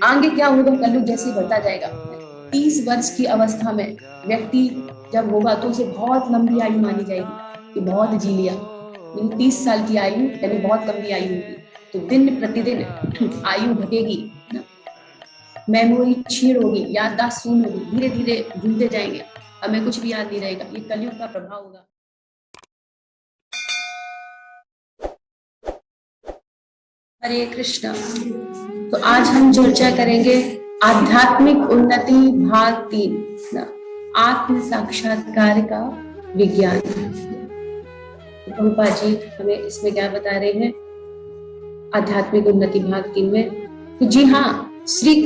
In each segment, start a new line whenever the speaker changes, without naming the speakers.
आगे क्या होगा, कलयुग जैसे बढ़ता जाएगा, 30 वर्ष की अवस्था में व्यक्ति जब होगा तो उसे बहुत लंबी आयु मानी जाएगी कि बहुत जी लिया। 30 साल की आयु यानी बहुत लंबी आयु होगी। तो दिन प्रतिदिन आयु घटेगी, मेमोरी क्षीण होगी, याददाश्त शून्य होगी, धीरे धीरे भूलते जाएंगे, हमें कुछ भी याद नहीं रहेगा। ये कलयुग का प्रभाव होगा। हरे कृष्णा। तो आज हम चर्चा करेंगे आध्यात्मिक उन्नति भाग 3, आत्म साक्षात्कार का विज्ञान। प्रभुपाद जी हमें इसमें क्या बता रहे हैं आध्यात्मिक उन्नति भाग 3 में? तो जी हाँ, श्री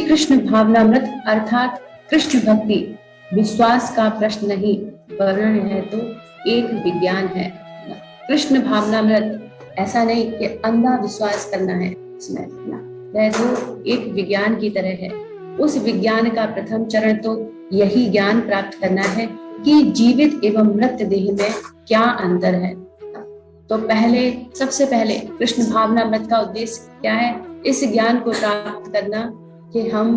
कृष्ण भावनामृत अर्थात कृष्ण भक्ति विश्वास का प्रश्न नहीं, वर्ण है तो एक विज्ञान है। कृष्ण भावनामृत ऐसा नहीं कि अंधा विश्वास करना है इसमें, वह तो एक विज्ञान की तरह है। उस विज्ञान का प्रथम चरण तो यही ज्ञान प्राप्त करना है कि जीवित एवं मृत देह में क्या अंतर है। तो सबसे पहले कृष्ण भावनामृत का उद्देश्य क्या है? इस ज्ञान को प्राप्त करना कि हम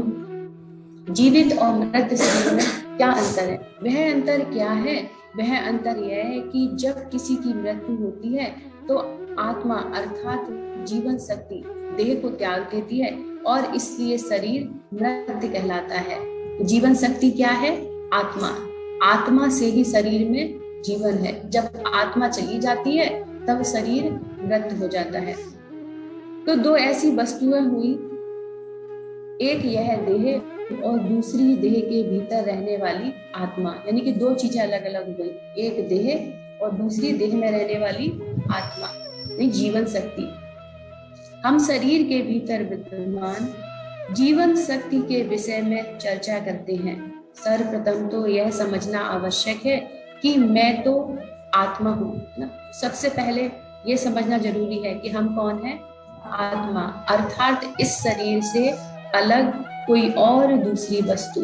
जीवित और मृत शरीर में क्या अंतर है। वह अंतर क्या है? वह अंतर यह है कि जब किसी की मृत्यु होती है तो आत्मा अर्थात जीवन शक्ति देह को त्याग देती है और इसलिए शरीर मृत कहलाता है। जीवन शक्ति क्या है? आत्मा। आत्मा से ही शरीर में जीवन है। जब आत्मा चली जाती है तब शरीर मृत हो जाता है। तो दो ऐसी वस्तुएं हुई, एक यह देह और दूसरी देह के भीतर रहने वाली आत्मा, यानी कि दो चीजें अलग अलग हो गई, एक देह और दूसरी देह में रहने वाली आत्मा, यानी जीवन शक्ति। हम शरीर के भीतर विद्यमान जीवन शक्ति के विषय में चर्चा करते हैं। सर्वप्रथम तो यह समझना आवश्यक है कि मैं तो आत्मा हूँ ना। सबसे पहले ये समझना जरूरी है कि हम कौन है? आत्मा, अर्थात इस शरीर से अलग कोई और दूसरी वस्तु।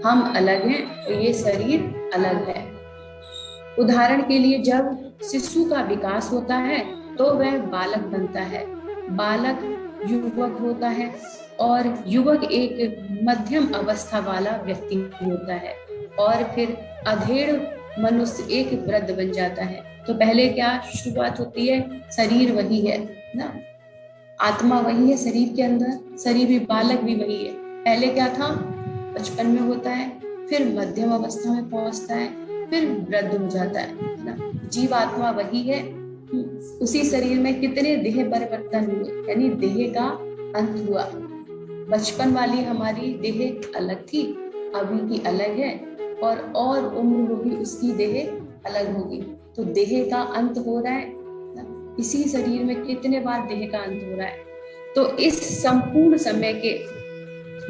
हम अलग हैं तो ये शरीर अलग है। उदाहरण के लिए जब शिशु का विकास होता है तो वह बालक बनता है, बालक युवक होता है और युवक एक मध्यम अवस्था वाला व्यक्ति होता है और फिर अधेड़ मनुष्य एक वृद्ध बन जाता है। तो पहले क्या शुरुआत होती है? शरीर वही है ना, आत्मा वही है शरीर के अंदर, शरीर भी बालक भी वही है। पहले क्या था? बचपन में होता है, फिर मध्यम अवस्था में पहुंचता है, फिर वृद्ध हो जाता है ना। जीव आत्मा वही है। उसी शरीर में कितने देह परिवर्तन हुए, यानी देह का अंत हुआ। बचपन वाली हमारी देह अलग थी, अभी की अलग है, और उम्र होगी उसकी देह अलग होगी। तो देह का अंत हो रहा है, इसी शरीर में कितने बार देह का अंत हो रहा है। तो इस संपूर्ण समय के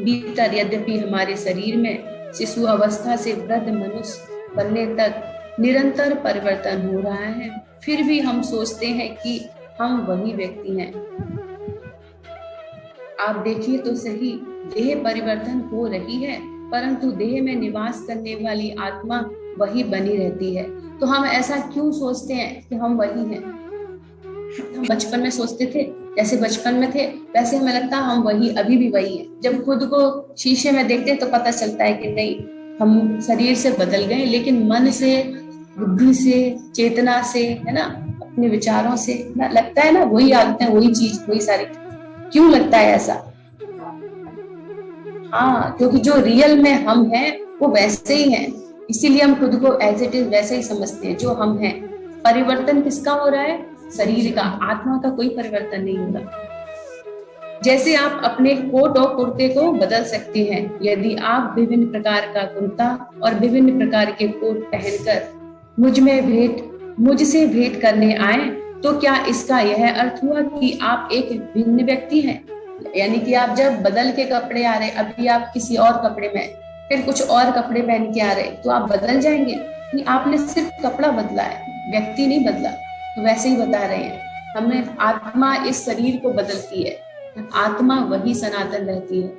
भीतर यद्यपि हमारे शरीर में शिशु अवस्था से वृद्ध मनुष्य बनने तक निरंतर परिवर्तन हो रहा है, फिर भी हम सोचते हैं कि हम वही व्यक्ति हैं। आप देखिए तो सही, देह परिवर्तन हो रही है परंतु देह में निवास करने वाली आत्मा वही बनी रहती है। तो हम ऐसा क्यों सोचते हैं कि हम वही हैं? हम बचपन में सोचते थे, जैसे बचपन में थे वैसे हमें लगता है हम वही, अभी भी वही है। जब खुद को शीशे में देखते हैं तो पता चलता है कि नहीं, हम शरीर से बदल गए, लेकिन मन से, बुद्धि से, चेतना से, है ना, अपने विचारों से ना, लगता है ना वही आदतें, वही चीज, वही सारी। क्यों लगता है ऐसा? हाँ, क्योंकि जो रियल में हम हैं वो वैसे ही हैं, इसीलिए हम खुद को एज इट इज वैसे ही समझते हैं जो हम हैं। परिवर्तन किसका हो रहा है? शरीर का, आत्मा का कोई परिवर्तन नहीं हो रहा। जैसे आप अपने कोट और कुर्ते को बदल सकते हैं, यदि आप विभिन्न प्रकार का कुर्ता और विभिन्न प्रकार के कोट पहनकर मुझसे भेंट करने आए तो क्या इसका यह अर्थ हुआ कि आप एक भिन्न व्यक्ति हैं? यानी कि आप जब बदल के कपड़े आ रहे, अभी आप किसी और कपड़े में, फिर कुछ और कपड़े पहन के आ रहे, तो आप बदल जाएंगे? नहीं, आपने सिर्फ कपड़ा बदला है, व्यक्ति नहीं बदला। तो वैसे ही बता रहे हैं, हमें आत्मा इस शरीर को बदलती है, आत्मा वही सनातन रहती है।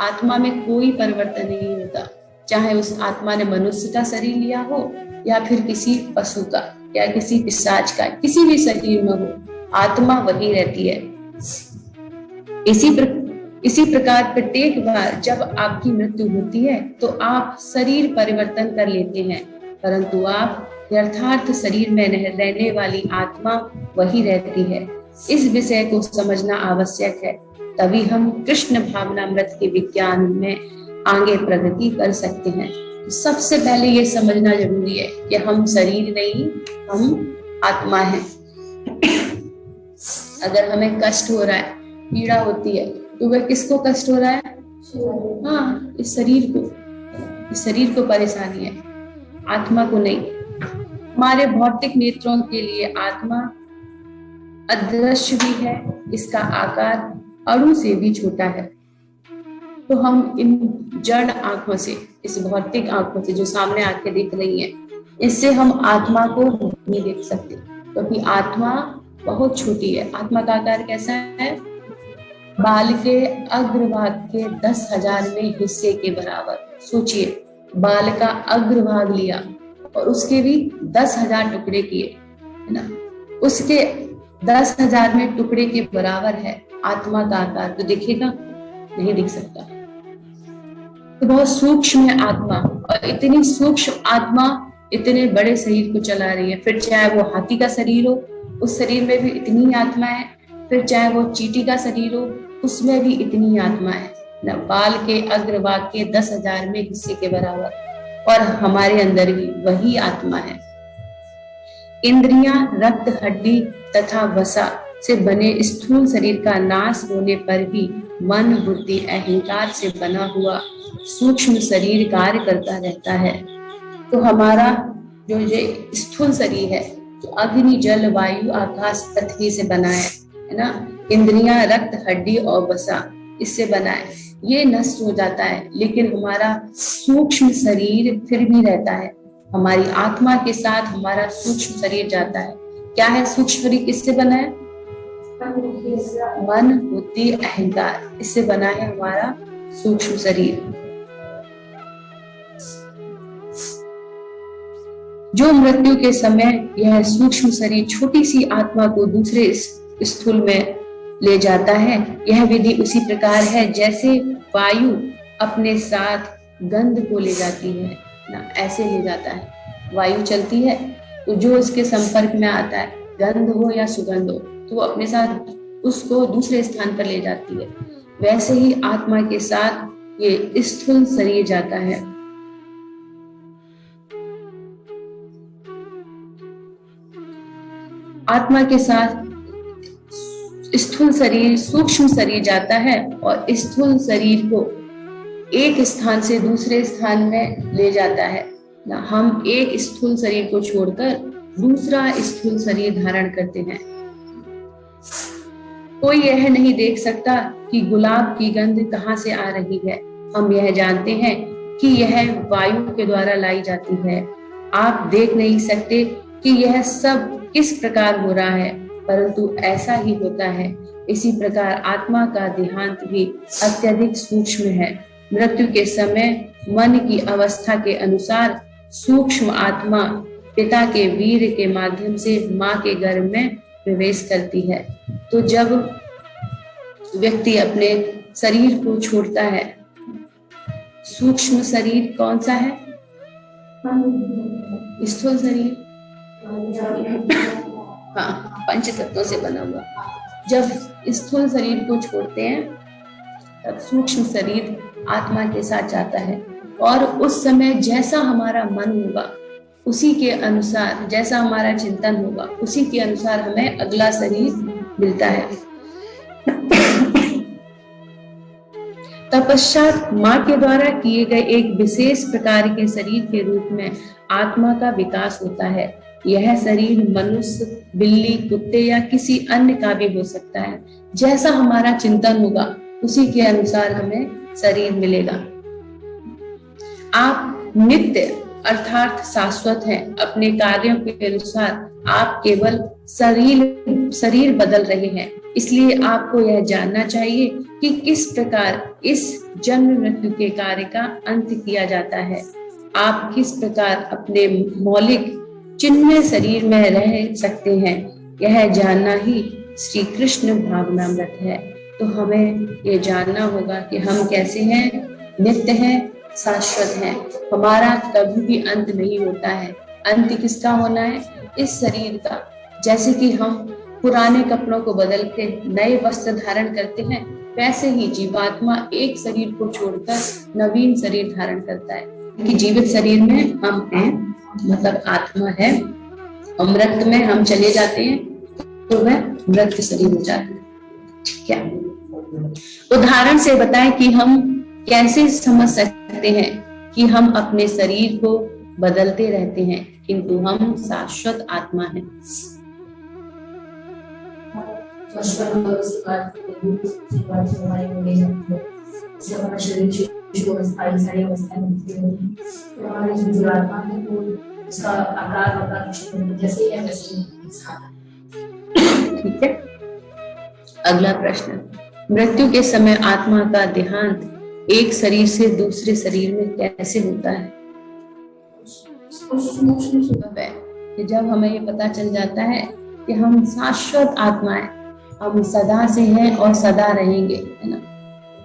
आत्मा में कोई परिवर्तन नहीं होता, चाहे उस आत्मा ने मनुष्य का शरीर लिया हो या फिर किसी पशु का या किसी पिशाच का, किसी भी शरीर में हो, आत्मा वही रहती है। इसी प्रकार प्रत्येक बार जब आपकी मृत्यु होती है तो आप शरीर परिवर्तन कर लेते हैं, परंतु आप यथार्थ शरीर में रहने वाली आत्मा वही रहती है। इस विषय को समझना आवश्यक है, तभी हम कृष्ण भावनामृत के विज्ञान में आगे प्रगति कर सकते हैं। सबसे पहले ये समझना जरूरी है कि हम शरीर नहीं, हम आत्मा हैं। अगर हमें कष्ट हो रहा है, पीड़ा होती है, तो वह किसको कष्ट हो रहा है? हाँ, इस शरीर को परेशानी है, आत्मा को नहीं। हमारे भौतिक नेत्रों के लिए आत्मा अदृश्य भी है, इसका आकार अणु से भी छोटा है। तो हम इन जड़ आंखों से, इस भौतिक आंखों से जो सामने आंखें दिख रही हैं, इससे हम आत्मा को नहीं देख सकते, क्योंकि आत्मा बहुत छोटी है। आत्मा का आकार कैसा है? बाल के अग्रभाग के 10,000वें हिस्से के बराबर। सोचिए, बाल का अग्रभाग लिया और उसके भी 10,000 टुकड़े किए, है ना, उसके 10,000वें टुकड़े के बराबर है आत्मा का आकार। तो दिखेगा? नहीं दिख सकता। तो बहुत सूक्ष्म है आत्मा, और इतनी सूक्ष्म आत्मा इतने बड़े शरीर को चला रही है। फिर चाहे वो हाथी का शरीर हो, उस शरीर में भी इतनी आत्मा है। फिर चाहे वो चींटी का शरीर हो, उसमें भी इतनी आत्मा है ना। बाल के अग्रभाग के 10,000वें हिस्से के बराबर, और हमारे अंदर भी वही आत्मा है। इंद्रियां, रक्त, हड्डी तथा वसा से बने स्थूल शरीर का नाश होने पर भी मन, बुद्धि, अहंकार से बना हुआ सूक्ष्म शरीर कार्य करता रहता है। तो हमारा जो ये स्थूल शरीर है, जो अग्नि, जल, वायु, आकाश, पृथ्वी से बना है ना, इंद्रियां, रक्त, हड्डी और वसा इससे बना है, ये नष्ट हो जाता है, लेकिन हमारा सूक्ष्म शरीर फिर भी रहता है। हमारी आत्मा के साथ हमारा सूक्ष्म शरीर जाता है। क्या है सूक्ष्म शरीर? किससे बना है? मन, बुद्धि, अहंकार, इससे बना है हमारा सूक्ष्म शरीर। जो मृत्यु के समय यह सूक्ष्म शरीर छोटी सी आत्मा को दूसरे स्थूल में ले जाता है, यह विधि उसी प्रकार है जैसे वायु अपने साथ गंध को ले जाती है ना, ऐसे ले जाता है। वायु चलती है तो जो उसके संपर्क में आता है, गंध हो या सुगंध हो, तो वो अपने साथ उसको दूसरे स्थान पर ले जाती है। वैसे ही आत्मा के साथ ये स्थूल शरीर जाता है। आत्मा के साथ स्थूल शरीर, सूक्ष्म शरीर जाता है, और स्थूल शरीर को एक स्थान से दूसरे स्थान में ले जाता है ना। हम एक स्थूल शरीर को छोड़कर दूसरा स्थूल शरीर धारण करते हैं। कोई यह नहीं देख सकता कि गुलाब की गंध कहाँ से आ रही है। हम यह जानते हैं कि यह वायु के द्वारा लाई जाती है। आप देख नहीं सकते कि यह सब किस प्रकार हो रहा है, परंतु ऐसा ही होता है। इसी प्रकार आत्मा का देहांत भी अत्यधिक सूक्ष्म है। मृत्यु के समय मन की अवस्था के अनुसार सूक्ष्म आत्मा पिता के वीर के माध्यम से माँ के गर्भ में प्रवेश करती है। तो जब व्यक्ति अपने शरीर को छोड़ता है, सूक्ष्म शरीर कौन सा है? स्थूल शरीर, हाँ, पंच तत्वों से बना हुआ। जब स्थूल शरीर को छोड़ते हैं तब सूक्ष्म शरीर आत्मा के साथ जाता है, और उस समय जैसा हमारा मन होगा उसी के अनुसार, जैसा हमारा चिंतन होगा उसी के अनुसार हमें अगला शरीर मिलता है। तपश्चात माँ के द्वारा किए गए एक विशेष प्रकार के शरीर के रूप में आत्मा का विकास होता है। यह शरीर मनुष्य, बिल्ली, कुत्ते या किसी अन्य का भी हो सकता है। जैसा हमारा चिंतन होगा उसी के अनुसार हमें शरीर मिलेगा। आप नित्य अर्थात शाश्वत हैं। अपने कार्यों के अनुसार आप केवल शरीर बदल रहे हैं। इसलिए आपको यह जानना चाहिए कि किस प्रकार इस जन्म मृत्यु के कार्य का अंत किया जाता है। आप किस प्रकार अपने मौलिक चिन्मय शरीर में रह सकते हैं। यह जानना ही श्री कृष्ण भावनामृत है। तो हमें ये जानना होगा कि हम कैसे हैं, नित्य हैं, शाश्वत हैं। हमारा कभी भी अंत नहीं होता है। अंत किसका होना है? इस शरीर का। जैसे कि हम पुराने कपड़ों को बदल के नए वस्त्र धारण करते हैं, वैसे ही जीवात्मा एक शरीर को छोड़कर नवीन शरीर धारण करता है। कि जीवित शरीर में हम हैं, मतलब आत्मा है, अमृत में हम चले जाते हैं तो वह मृत शरीर हो जाता है। ठीक है, उदाहरण से बताएं कि हम कैसे समझ सकते हैं कि हम अपने शरीर को बदलते रहते हैं किंतु हम शाश्वत आत्मा हैं। ठीक है, अगला प्रश्न, मृत्यु के समय आत्मा का देहांत एक शरीर से दूसरे शरीर में कैसे होता है? कि जब हमें ये पता चल जाता है कि हम शाश्वत आत्मा है, हम सदा से हैं और सदा रहेंगे, है ना।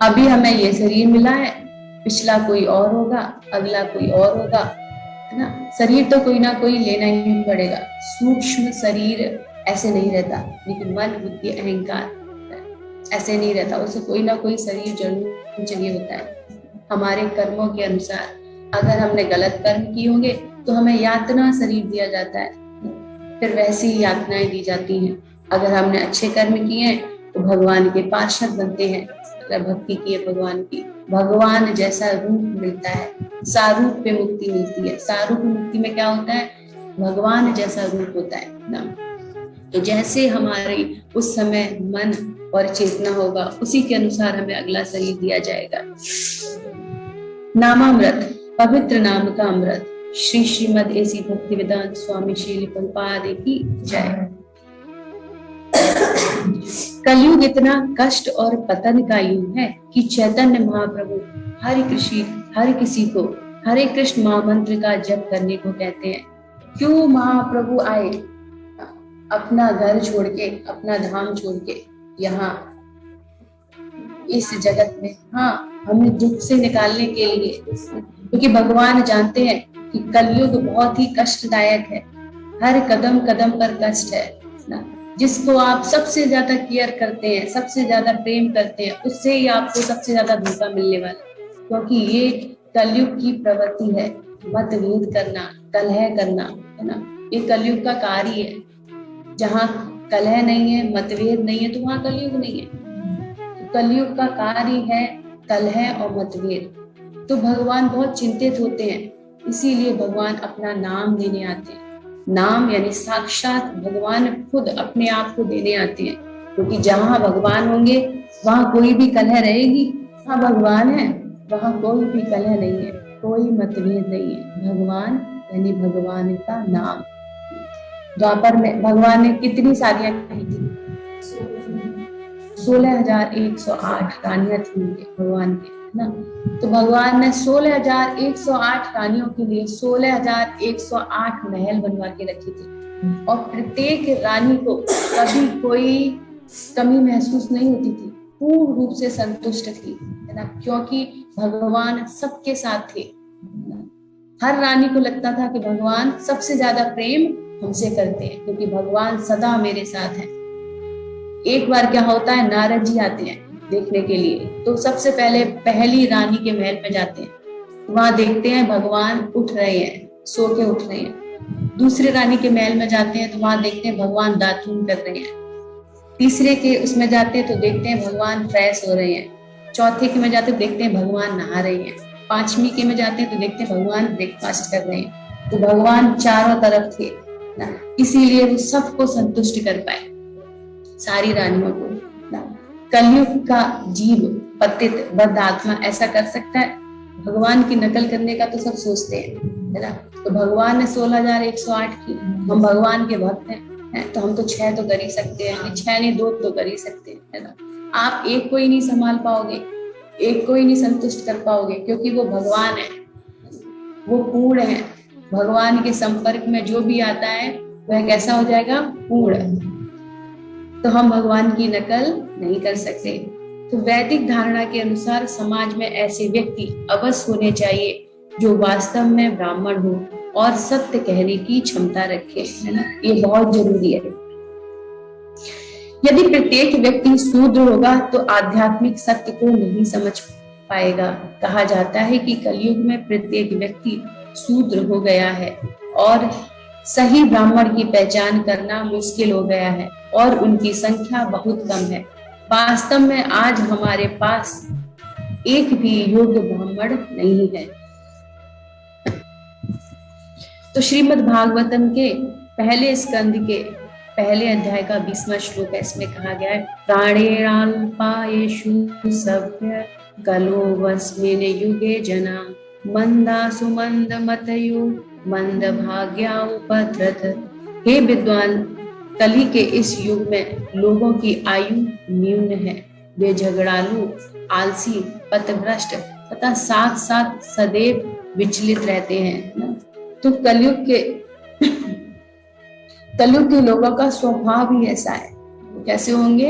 अभी हमें ये शरीर मिला है, पिछला कोई और होगा, अगला कोई और होगा, है ना। शरीर तो कोई ना कोई लेना ही पड़ेगा। सूक्ष्म शरीर ऐसे नहीं रहता, लेकिन मन, बुद्धि, अहंकार ऐसे नहीं रहता, उसे कोई ना कोई शरीर जरूर चाहिए होता है। हमारे कर्मों के अनुसार अगर हमने गलत कर्म किए होंगे तो हमें यातना शरीर दिया जाता है, फिर वैसी ही यातनाएं दी जाती हैं। अगर हमने अच्छे कर्म किए हैं तो भगवान के पार्षद बनते हैं। अगर भक्ति की है भगवान की, भगवान जैसा रूप मिलता है, सारूप पे मुक्ति मिलती है। सारूप मुक्ति में क्या होता है? भगवान जैसा रूप होता है ना। तो जैसे हमारे उस समय मन और चेतना होगा, उसी के अनुसार हमें अगला शरीर दिया जाएगा। नामामृत, पवित्र नाम का अमृत। श्री श्रीमद एसी भक्ति वेदांत स्वामी श्री प्रभुपाद की जय। कलयुग इतना कष्ट और पतन का युग है कि चैतन्य महाप्रभु हर किसी को हरे कृष्ण महामंत्र का जप करने को कहते हैं। क्यों महाप्रभु आए अपना घर छोड़ के, अपना धाम छोड़ के यहाँ इस जगत में? हाँ, हमें दुख से निकालने के लिए, क्योंकि भगवान जानते हैं कि कलयुग बहुत ही कष्टदायक है। हर कदम कदम पर कष्ट है ना। जिसको आप सबसे ज्यादा केयर करते हैं, सबसे ज्यादा प्रेम करते हैं, उससे ही आपको सबसे ज्यादा धोखा मिलने वाला है। क्योंकि ये कलयुग की प्रवृत्ति है, मतभेद करना, कलह करना, है ना। ये कलयुग का कार्य है। जहाँ कलह नहीं है, मतभेद नहीं है, तो वहाँ कलयुग नहीं है। तो कलयुग का कार्य है कलह और मतभेद। तो भगवान बहुत चिंतित होते हैं, इसीलिए भगवान अपना नाम देने आते हैं। नाम यानी साक्षात भगवान खुद अपने आप को देने आते हैं। क्योंकि जहाँ भगवान होंगे वहाँ कोई भी कलह रहेगी। जहाँ भगवान है वहाँ कोई भी कलह नहीं है, कोई मतभेद नहीं है। भगवान यानी भगवान का नाम। द्वापर में भगवान ने कितनी सारियां कही थी? 16,108 रानियां थी भगवान के, है ना। तो भगवान ने 16,108 रानियों के लिए 16,108 महल बनवा के रखे थे, और प्रत्येक रानी को कभी कोई कमी महसूस नहीं होती थी, पूर्ण रूप से संतुष्ट थी, है ना। क्योंकि भगवान सबके साथ थे। हर रानी को लगता था कि भगवान सबसे ज्यादा प्रेम हमसे करते हैं, क्योंकि भगवान सदा मेरे साथ हैं। एक बार क्या होता है, नारद जी आते हैं देखने के लिए, तो सबसे पहले पहली रानी के महल में जाते हैं। वहां देखते हैं भगवान उठ रहे हैं, सो के उठ रहे हैं। दूसरे रानी के महल में जाते हैं तो वहां देखते हैं भगवान दातून कर रहे हैं। तीसरे के उसमें जाते हैं तो देखते हैं भगवान फ्रेश हो रहे हैं। चौथे के में जाते हैं देखते हैं भगवान नहा रहे हैं। पांचवी के में जाते हैं तो देखते हैं भगवान ब्रेकफास्ट कर रहे हैं। तो भगवान चारों तरफ थे ना, इसीलिए वो सबको संतुष्ट कर पाए, सारी रानियों को ना। कलयुग का जीव, पतित बद्ध आत्मा ऐसा कर सकता है? भगवान की नकल करने का तो सब सोचते हैं, है ना। तो भगवान ने 16,108 की, हम भगवान के भक्त हैं, तो हम तो 6 तो कर ही सकते हैं, 6 नहीं 2 तो कर ही सकते हैं, है ना। आप एक को ही नहीं संभाल पाओगे, एक को ही नहीं संतुष्ट कर पाओगे, क्योंकि वो भगवान है, वो पूर्ण है। भगवान के संपर्क में जो भी आता है वह कैसा हो जाएगा? पूर्ण। तो हम भगवान की नकल नहीं कर सकते। तो वैदिक धारणा के अनुसार समाज में ऐसे व्यक्ति अवश्य होने चाहिए जो वास्तव में ब्राह्मण हो और सत्य कहने की क्षमता रखे, है ना, ये बहुत जरूरी है। यदि प्रत्येक व्यक्ति शूद्र होगा तो आध्यात्मिक सत्य को नहीं समझ पाएगा। कहा जाता है कि कलयुग में प्रत्येक व्यक्ति शूद्र हो गया है और सही ब्राह्मण की पहचान करना मुश्किल हो गया है और उनकी संख्या बहुत कम है। वास्तव में आज हमारे पास एक भी योग्य ब्राह्मण नहीं है। तो श्रीमद् भागवतम के पहले स्कंद के पहले अध्याय का 20वां श्लोक है। इसमें कहा गया है, प्राणेराल्पायेषु सभ्य कलो वस्मिन युगे जना मंदासु मंद मतयो मंद भाग्या उपद्रत। हे विद्वान, कली के इस युग में लोगों की आयु न्यून है। वे झगड़ालू, आलसी, पथभ्रष्ट तथा साथ साथ सदैव विचलित रहते हैं। तो कलयुग के लोगों का स्वभाव ही ऐसा है। कैसे होंगे?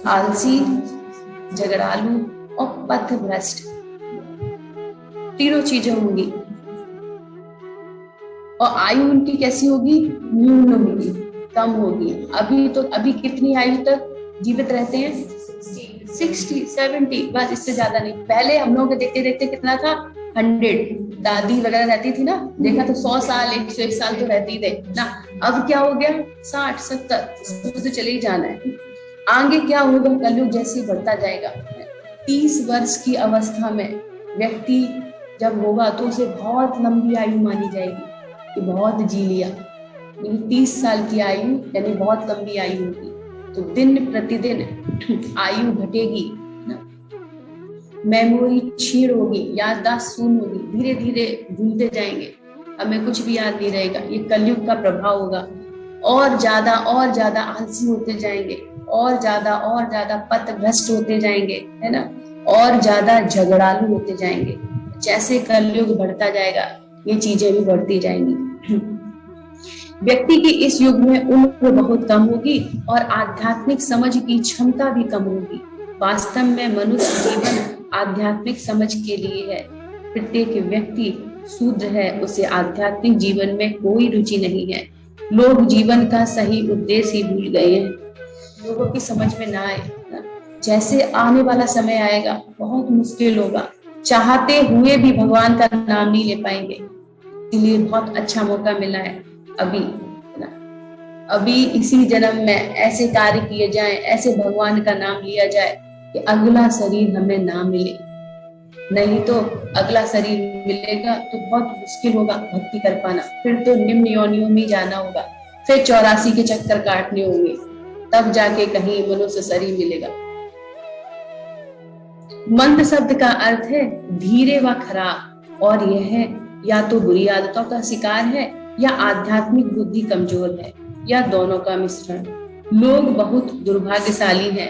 आलसी, झगड़ालू और पथभ्रष्ट, तीनों चीजें होंगी। और आयु उनकी कैसी होगी? न्यून होगी, कम होगी। अभी कितनी आयु तक जीवित रहते हैं? 60, 70, बस, इससे ज्यादा नहीं। पहले हम लोग देखते देखते कितना था? 100। दादी वगैरह रहती थी ना, देखा तो 100 साल 101 साल तो रहती थे ना। अब क्या हो गया? 60, 70, तो चले ही जाना है। आगे क्या होगा? कलयुग जैसे बढ़ता जाएगा। 30 वर्ष की अवस्था में व्यक्ति जब होगा तो उसे बहुत लंबी आयु मानी जाएगी कि बहुत जी लिया। 30 साल की आयु यानी बहुत लंबी आयु होगी। तो दिन प्रतिदिन आयु घटेगी, मेमोरी क्षीण होगी, याददाश्त शून्य होगी, धीरे धीरे भूलते जाएंगे, हमें कुछ भी याद नहीं रहेगा। ये कलयुग का प्रभाव होगा। और ज्यादा आलसी होते जाएंगे, और ज्यादा पथभ्रष्ट होते जाएंगे, है ना, और ज्यादा झगड़ालू होते जाएंगे। जैसे कलयुग बढ़ता जाएगा ये चीजें भी बढ़ती जाएंगी। व्यक्ति की इस युग में उम्र बहुत कम होगी और आध्यात्मिक समझ की क्षमता भी कम होगी। वास्तव में मनुष्य जीवन आध्यात्मिक समझ के लिए है। प्रत्येक व्यक्ति शूद्र है, उसे आध्यात्मिक जीवन में कोई रुचि नहीं है। लोग जीवन का सही उद्देश्य ही भूल गए हैं। लोगों की समझ में ना आए। जैसे आने वाला समय आएगा बहुत मुश्किल होगा, चाहते हुए भी भगवान का नाम नहीं ले पाएंगे। इसलिए बहुत अच्छा मौका मिला है अभी इसी जन्म में ऐसे कार्य किए जाएं, ऐसे भगवान का नाम लिया जाए कि अगला शरीर हमें ना मिले। नहीं तो अगला शरीर मिलेगा तो बहुत मुश्किल होगा भक्ति कर पाना। फिर तो निम्न योनियों में जाना होगा, फिर 84 के चक्कर काटने होंगे, तब जाके कहीं मनुष्य शरीर मिलेगा। मंद शब्द का अर्थ है धीरे व खराब, और यह या तो बुरी आदतों का शिकार है या आध्यात्मिक बुद्धि कमजोर है, या दोनों का मिश्रण। लोग बहुत दुर्भाग्यशाली हैं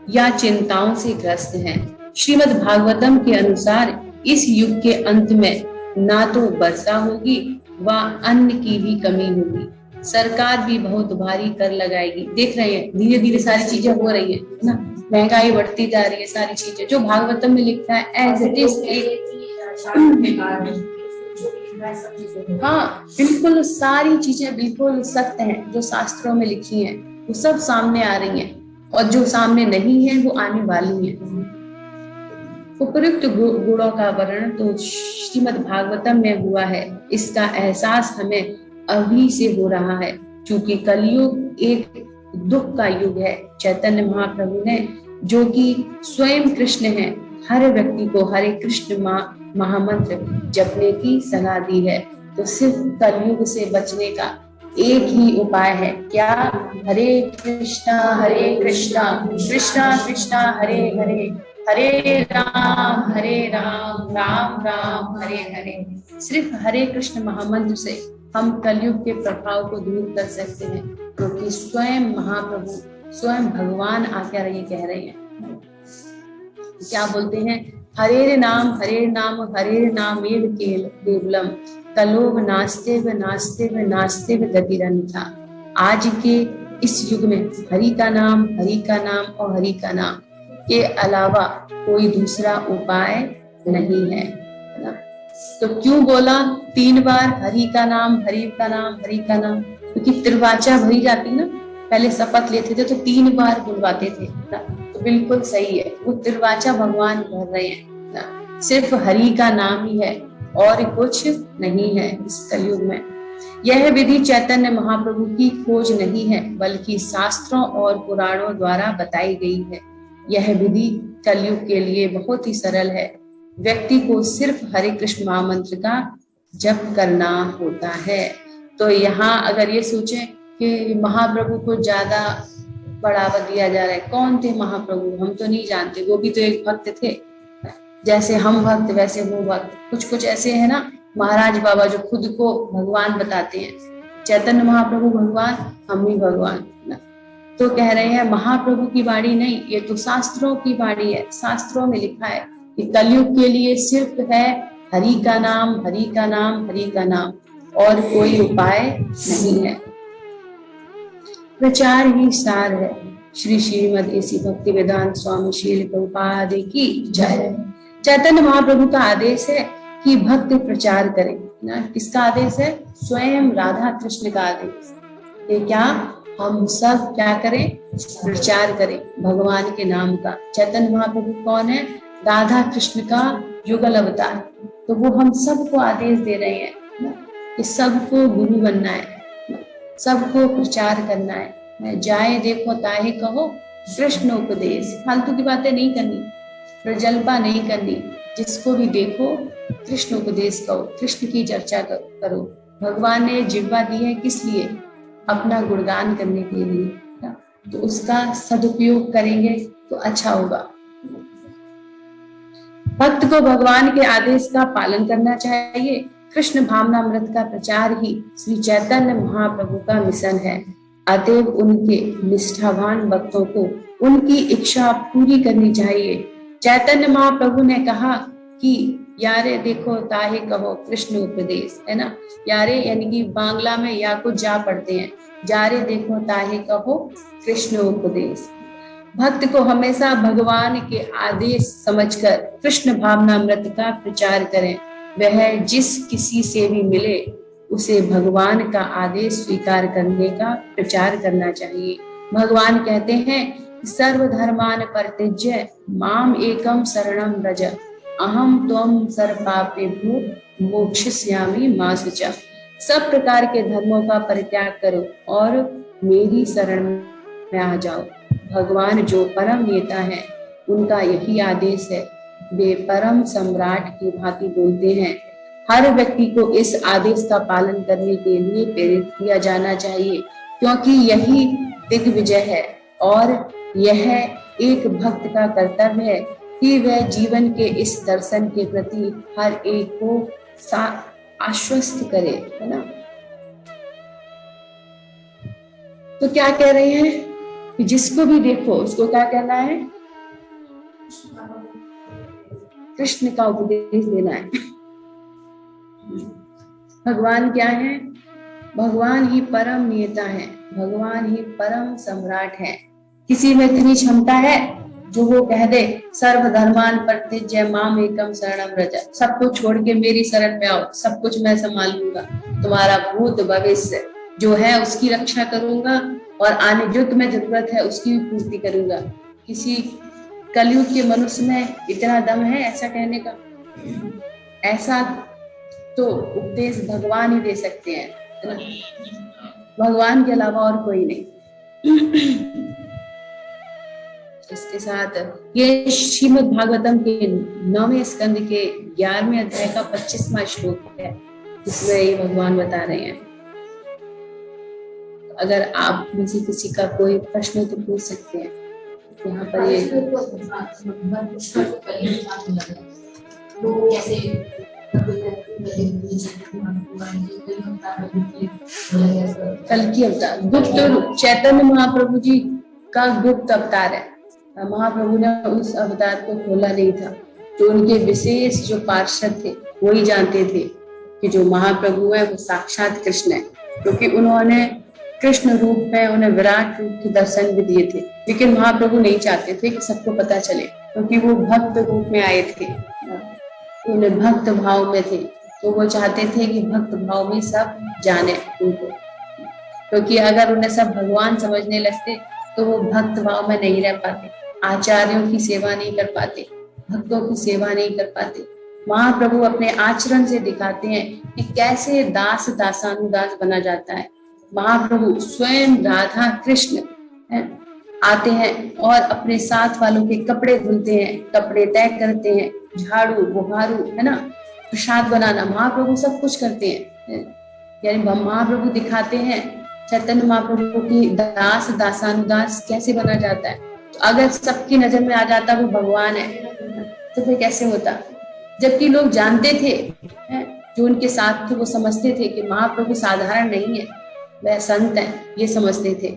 या चिंताओं से ग्रस्त हैं। श्रीमद् भागवतम के अनुसार इस युग के अंत में ना तो वर्षा होगी व अन्न की भी कमी होगी। सरकार भी बहुत भारी कर लगाएगी। देख रहे हैं धीरे धीरे सारी चीजें हो रही है ना, महंगाई बढ़ती जा रही है। सारी चीजें जो भागवतम में लिखा है एज इट इज, हाँ बिल्कुल, सारी चीजें बिल्कुल सत्य हैं। जो शास्त्रों में लिखी हैं वो सब सामने आ रही हैं, और जो सामने नहीं है वो आने वाली हैं। उपयुक्त गुणों का वर्णन तो श्रीमद् भागवतम में हुआ है। इसका एहसास हमें अभी से हो रहा है, क्योंकि कलयुग एक दुख का युग है। चैतन्य महाप्रभु ने, जो कि स्वयं कृष्ण है, हर व्यक्ति को हरे कृष्ण महामंत्र जपने की सलाह दी है। तो सिर्फ कलयुग से बचने का एक ही उपाय है, क्या? हरे कृष्णा कृष्णा कृष्णा हरे हरे, हरे राम राम राम हरे हरे। सिर्फ हरे कृष्ण महामंत्र से हम कलयुग के प्रभाव को दूर कर सकते हैं, क्योंकि स्वयं महाप्रभु, स्वयं भगवान आकर ये कह रहे हैं। क्या बोलते हैं? हरे नाम एव केवलम कलोभ नास्ते व गतिरन्यथा। आज के इस युग में हरि का नाम और हरि का नाम के अलावा कोई दूसरा उपाय नहीं है ना। तो क्यों बोला 3 बार हरि का नाम, हरि का नाम, हरि का नाम? क्योंकि त्रिवाचा भरी जाती ना, पहले शपथ लेते थे तो 3 बार बुलवाते थे ना। तो बिल्कुल सही है, वो त्रिवाचा भगवान भर रहे हैं ना। सिर्फ हरि का नाम ही है और कुछ नहीं है इस कलयुग में। यह विधि चैतन्य महाप्रभु की खोज नहीं है, बल्कि शास्त्रों और पुराणों द्वारा बताई गई है। यह विधि कलयुग के लिए बहुत ही सरल है। व्यक्ति को सिर्फ हरे कृष्ण महामंत्र का जप करना होता है। तो यहाँ अगर ये सोचें कि महाप्रभु को ज्यादा बढ़ावा दिया जा रहा है, कौन थे महाप्रभु? हम तो नहीं जानते, वो भी तो एक भक्त थे। जैसे हम भक्त वैसे वो भक्त। कुछ ऐसे है ना महाराज बाबा जो खुद को भगवान बताते हैं। चैतन्य महाप्रभु भगवान, हम भी भगवान ना। तो कह रहे हैं महाप्रभु की वाणी नहीं, ये तो शास्त्रों की वाणी है। शास्त्रों में लिखा है कि कलयुग के लिए सिर्फ है हरि का नाम, हरि का नाम, हरि का नाम, और कोई उपाय नहीं है। प्रचार ही सार है। श्री श्रीमद एसी भक्ति वेदांत स्वामी श्रील प्रभुपाद की जय। चैतन्य महाप्रभु का आदेश है कि भक्त प्रचार करें ना। किसका आदेश है? स्वयं राधा कृष्ण का आदेश। ये क्या हम सब क्या करें? प्रचार करें भगवान के नाम का। चैतन्य महाप्रभु कौन है? राधा कृष्ण का युगल अवतार। तो वो हम सबको आदेश दे रहे हैं ना कि सबको गुरु बनना है, सबको प्रचार करना है। जाए देखो ताहे कहो कृष्ण उपदेश। फालतू की बातें नहीं करनी, प्रजल्पा नहीं करनी। जिसको भी देखो कृष्ण उपदेश करो, कृष्ण की चर्चा करो। भगवान ने जिह्वा दी है किस लिए? अपना गुणगान करने के लिए। तो उसका सदुपयोग करेंगे तो अच्छा होगा। भक्त को भगवान के आदेश का पालन करना चाहिए। कृष्ण भावनामृत का प्रचार ही श्री चैतन्य महाप्रभु का मिशन है। अतएव उनके निष्ठावान भक्तों को उनकी इच्छा पूरी करनी चाहिए। चैतन्य महाप्रभु ने कहा कि यारे देखो ताहे कहो कृष्ण उपदेश, है ना। यारे यानी कि बांग्ला में या कुछ जा पढ़ते हैं, जारे देखो ताहे कहो कृष्ण उपदेश। भक्त को हमेशा भगवान के आदेश समझकर कृष्ण भावनामृत का प्रचार करें। वह जिस किसी से भी मिले उसे भगवान का आदेश स्वीकार करने का प्रचार करना चाहिए। भगवान कहते हैं सर्वधर्मान परित्यज्य माम एकम शरणम व्रज अहम त्वं सर्वपापेभ्यो मोक्षयिष्यामि मा शुचः। सब प्रकार के धर्मों का परित्याग करो और मेरी शरण में आ जाओ। भगवान जो परम नेता है उनका यही आदेश है। वे परम सम्राट की भांति बोलते हैं। हर व्यक्ति को इस आदेश का पालन करने के लिए प्रेरित किया जाना चाहिए, क्योंकि यही दिग्विजय है। और यह एक भक्त का कर्तव्य है कि वह जीवन के इस दर्शन के प्रति हर एक को आश्वस्त करे, है ना। तो क्या कह रहे हैं कि जिसको भी देखो उसको क्या कहना है? कृष्ण का उपदेश देना है। भगवान क्या है? भगवान ही परम नेता है, भगवान ही परम सम्राट है। किसी में इतनी क्षमता है जो वो कह दे सर्वधर्मान परित्यज्य माम एकम शरणम व्रज, सबको छोड़ के मेरी शरण में आओ, सब कुछ मैं संभाल लूंगा, तुम्हारा भूत भविष्य जो है उसकी रक्षा करूंगा और आने जो तुम्हें जरूरत है उसकी भी पूर्ति करूंगा। किसी कलयुग के मनुष्य में इतना दम है ऐसा कहने का? ऐसा तो उपदेश भगवान ही दे सकते हैं, है ना। भगवान के अलावा और कोई नहीं। इसके साथ ये श्रीमद् भागवतम के 9वें स्कंद के 11वें अध्याय का 25वां श्लोक है, जिसमें ये भगवान बता रहे हैं। अगर आप में से किसी का कोई प्रश्न तो पूछ सकते हैं। यहाँ पर ये कल की अवतार गुप्त चैतन्य महाप्रभु जी का गुप्त अवतार है। महाप्रभु ने उस अवतार को खोला नहीं था। जो उनके विशेष जो पार्षद थे वो ही जानते थे कि जो महाप्रभु है वो साक्षात कृष्ण है, क्योंकि उन्होंने कृष्ण रूप में उन्हें विराट रूप के दर्शन भी दिए थे, लेकिन महाप्रभु नहीं चाहते थे कि सबको पता चले, क्योंकि वो भक्त रूप में आए थे, उन्हें भक्त भाव में थे, तो वो चाहते थे कि भक्त भाव में सब जाने उनको, क्योंकि अगर उन्हें सब भगवान समझने लगते तो वो भक्त भाव में नहीं रह पाते, आचार्यों की सेवा नहीं कर पाते, भक्तों की सेवा नहीं कर पाते। महाप्रभु अपने आचरण से दिखाते हैं कि कैसे दास दासानुदास बना जाता है। महाप्रभु स्वयं राधा कृष्ण आते हैं और अपने साथ वालों के कपड़े धुलते हैं, कपड़े तय करते हैं, झाड़ू बुहारू है ना, प्रसाद बनाना, महाप्रभु सब कुछ करते हैं। यानी महाप्रभु दिखाते हैं चैतन्य महाप्रभु की दास दासानुदास कैसे बना जाता है। तो अगर सबकी नजर में आ जाता वो भगवान है तो फिर कैसे होता, जबकि लोग जानते थे, जो उनके साथ थे वो समझते थे कि महाप्रभु साधारण नहीं है, वह संत है, ये समझते थे,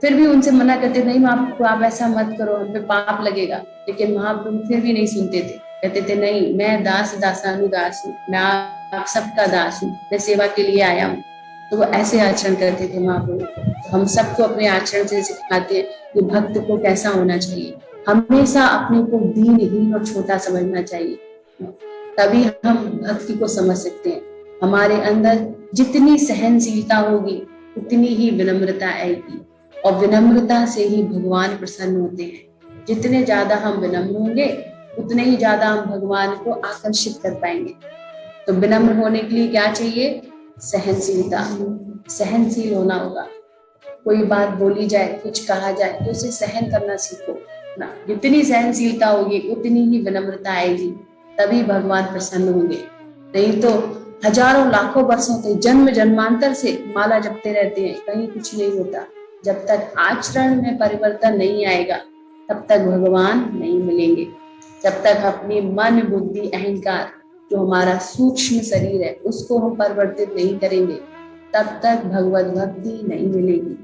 फिर भी उनसे मना करते नहीं महाप्रभु आप ऐसा मत करो, हम पे पाप लगेगा। लेकिन महाप्रभु फिर भी नहीं सुनते थे, कहते थे नहीं मैं दास दासानुदास हूँ, मैं आप सबका दास हूँ, मैं सेवा के लिए आया हूँ। तो वो ऐसे आचरण करते थे महाप्रभु। तो हम सबको अपने आचरण से सिखाते हैं कि भक्त को कैसा होना चाहिए, हमेशा अपने को दीनहीन और छोटा समझना चाहिए, तभी हम भक्ति को समझ सकते हैं। हमारे अंदर जितनी सहनशीलता होगी उतनी ही विनम्रता आएगी, और विनम्रता से ही भगवान प्रसन्न होते हैं। जितने ज्यादा हम विनम्र होंगे उतने ही ज्यादा हम भगवान को आकर्षित कर पाएंगे। तो विनम्र होने के लिए क्या चाहिए? सहनशीलता, सहनशील होना होगा। कोई बात बोली जाए, कुछ कहा जाए तो उसे सहन करना सीखो ना। जितनी सहनशीलता होगी उतनी ही विनम्रता आएगी, तभी भगवान प्रसन्न होंगे। नहीं तो हजारों लाखों वर्षों तक जन्म जन्मांतर से माला जपते रहते हैं, कहीं कुछ नहीं होता। जब तक आचरण में परिवर्तन नहीं आएगा तब तक भगवान नहीं मिलेंगे। जब तक अपनी मन बुद्धि अहंकार जो हमारा सूक्ष्म शरीर है उसको हम परिवर्तित नहीं करेंगे तब तक भगवत भक्ति नहीं मिलेगी।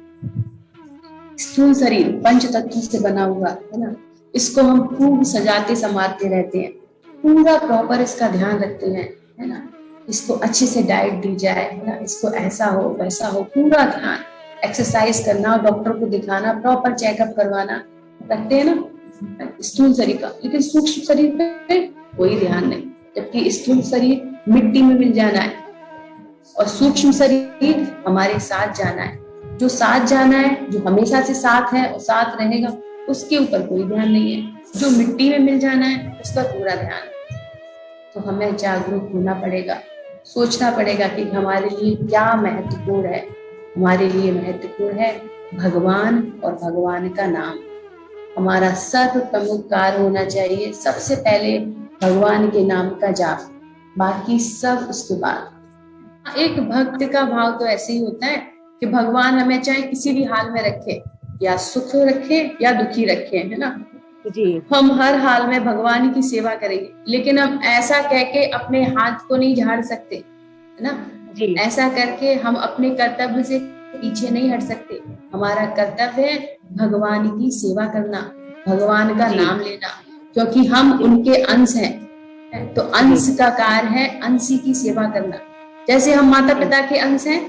स्थूल शरीर पंच तत्वों से बना हुआ है ना, इसको हम खूब सजाते संवारते रहते हैं, पूरा प्रॉपर इसका ध्यान रखते हैं, है ना। इसको अच्छे से डाइट दी जाए, है ना, इसको ऐसा हो वैसा हो, पूरा ध्यान, एक्सरसाइज करना, डॉक्टर को दिखाना, प्रॉपर चेकअप करवाना, रखते हैं ना स्थूल शरीर का। लेकिन सूक्ष्म शरीर पे कोई ध्यान नहीं, जबकि स्थूल शरीर मिट्टी में मिल जाना है और सूक्ष्म शरीर हमारे साथ जाना है। जो साथ जाना है, जो हमेशा से साथ है और साथ रहेगा, उसके ऊपर कोई ध्यान नहीं है। जो मिट्टी में मिल जाना है उस पर पूरा ध्यान है। तो हमें जागरूक होना पड़ेगा, सोचना पड़ेगा कि हमारे लिए क्या महत्वपूर्ण है। हमारे लिए महत्वपूर्ण है भगवान और भगवान का नाम। हमारा सर्व प्रमुख कार्य होना चाहिए सबसे पहले भगवान के नाम का जाप, बाकी सब उसके बाद। एक भक्त का भाव तो ऐसे ही होता है कि भगवान हमें चाहे किसी भी हाल में रखे, या सुख रखे या दुखी रखे, है ना जी। हम हर हाल में भगवान की सेवा करेंगे, लेकिन हम ऐसा कह के अपने हाथ को नहीं झाड़ सकते, है ना जी। ऐसा करके हम अपने कर्तव्य से पीछे नहीं हट सकते। हमारा कर्तव्य है भगवान की सेवा करना, भगवान का नाम लेना, क्योंकि हम उनके अंश हैं। तो अंश का कार्य है अंशी की सेवा करना। जैसे हम माता पिता के अंश हैं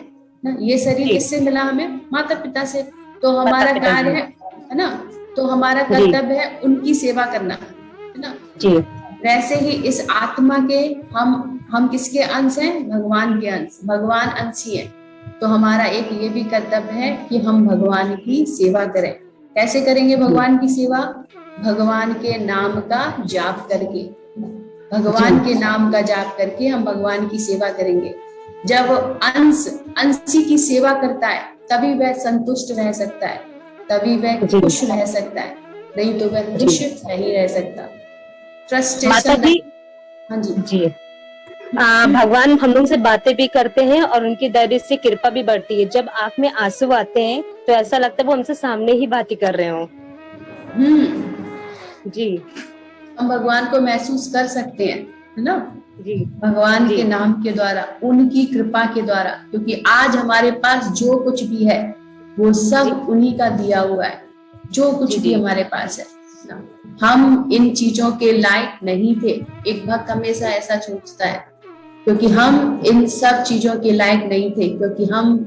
ना, ये शरीर किससे मिला? हमें माता पिता से। तो हमारा कार्य है ना, तो हमारा कर्तव्य है उनकी सेवा करना, है ना जी। वैसे ही इस आत्मा के हम किसके अंश हैं? भगवान के अंश, भगवान अंशी है। तो हमारा एक ये भी कर्तव्य है कि हम भगवान की सेवा करें। कैसे करेंगे भगवान की सेवा? भगवान के नाम का जाप करके, भगवान के नाम का जाप करके हम भगवान की सेवा करेंगे। जब अंशी की सेवा करता है तभी वह संतुष्ट रह सकता है, तभी वह खुश रह सकता है, नहीं तो वह खुश नहीं रह सकता। फ्रस्ट्रेशन। हाँ जी जी।
भगवान हम लोग से बातें भी करते हैं और उनकी दया से कृपा भी बढ़ती है। जब आंख में आंसू आते हैं तो ऐसा लगता है वो हमसे सामने ही बातें कर रहे हो।
जी, हम भगवान को महसूस कर सकते हैं, है ना जी, भगवान के नाम के द्वारा, उनकी कृपा के द्वारा। क्योंकि आज हमारे पास जो कुछ भी है वो सब उन्हीं का दिया हुआ है। जो कुछ भी हमारे पास है, हम इन चीजों के लायक नहीं थे। एक भक्त हमेशा ऐसा सोचता है, क्योंकि हम इन सब चीजों के लायक नहीं थे, क्योंकि हम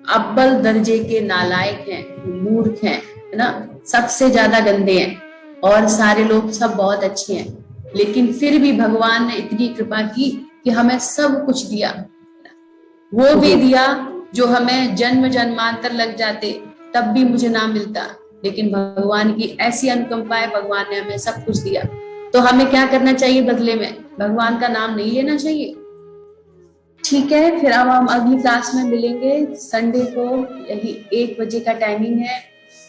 अव्वल दर्जे के नालायक हैं, मूर्ख हैं, है ना, सबसे ज्यादा गंदे हैं, और सारे लोग सब बहुत अच्छे हैं, लेकिन फिर भी भगवान ने इतनी कृपा की कि हमें सब कुछ दिया। वो भी दिया जो हमें जन्म जन्मांतर लग जाते तब भी मुझे ना मिलता, लेकिन भगवान की ऐसी अनुकंपा है, भगवान ने हमें सब कुछ दिया। तो हमें क्या करना चाहिए बदले में? भगवान का नाम नहीं लेना चाहिए। ठीक है, फिर अब हम अगली क्लास में मिलेंगे संडे को, यही 1 बजे का टाइमिंग है,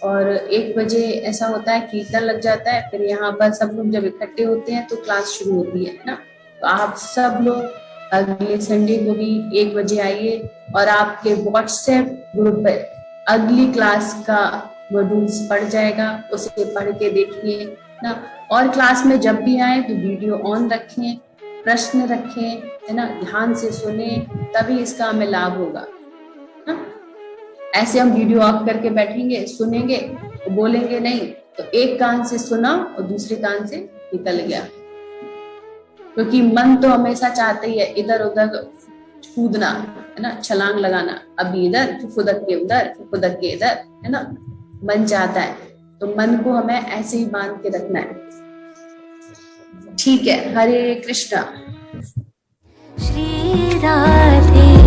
और 1 बजे ऐसा होता है कीर्तन लग जाता है, फिर यहाँ पर सब लोग जब इकट्ठे होते हैं तो क्लास शुरू होती है ना। तो आप सब लोग अगले संडे को भी 1 बजे आइए, और आपके व्हाट्सएप ग्रुप पर अगली क्लास का मॉड्यूल्स पढ़ जाएगा, उसे पढ़ के देखिए ना। और क्लास में जब भी आए तो वीडियो ऑन रखें, प्रश्न रखें, है ना, ध्यान से सुने, तभी इसका हमें लाभ होगा ना। ऐसे हम वीडियो ऑफ करके बैठेंगे, सुनेंगे तो बोलेंगे नहीं, तो एक कान से सुना और दूसरे कान से निकल गया, क्योंकि मन तो हमेशा चाहता ही है इधर उधर कूदना, है ना, छलांग लगाना, अभी इधर फिर फुदक के उधर फिर फुदक के इधर, है ना, मन चाहता है। तो मन को हमें ऐसे ही बांध के रखना है। ठीक है, हरे कृष्णा।
श्री राधे।